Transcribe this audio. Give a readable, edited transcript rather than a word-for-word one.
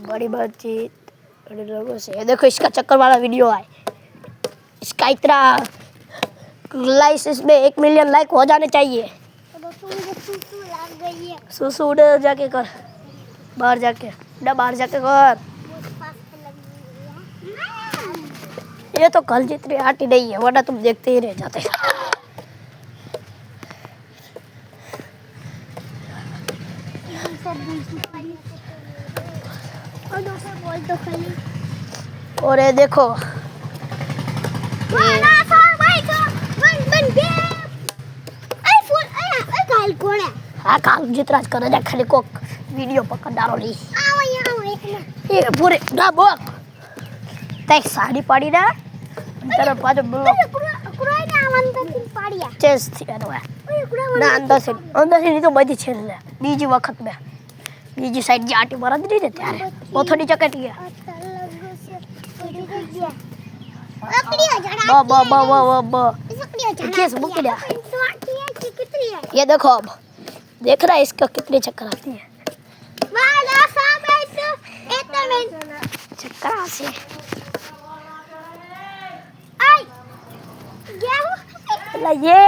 बड़ी बातचीत बड़े लोगों से। ये देखो इसका चक्कर वाला वीडियो आए, इसका इतना लाइक, इसमें 1 मिलियन लाइक हो जाने चाहिए। सुसु उड़ जाके कर, बाहर जाके बाहर जाके कर। ये तो कल जितनी आटी नहीं है, वरना तुम देखते ही रह जाते। और ये देखो हाँ काल जितना कर जा खाली को वीडियो पकड़ डालो ली ये पूरे ना बोक तक साड़ी पाड़ी ना तेरा पाजो बोलो चेस थी ना अंदर से नहीं तो बदी छेड़ ले बीजी वक्त में बीजी साइड की आटी मारा नहीं देते यार वो थोड़ी चकट गया बा बा बा बा बा केस बुक दिया। ये देखो अब देख रहा है इसका कितने चक्कर आती है चक्कर से ये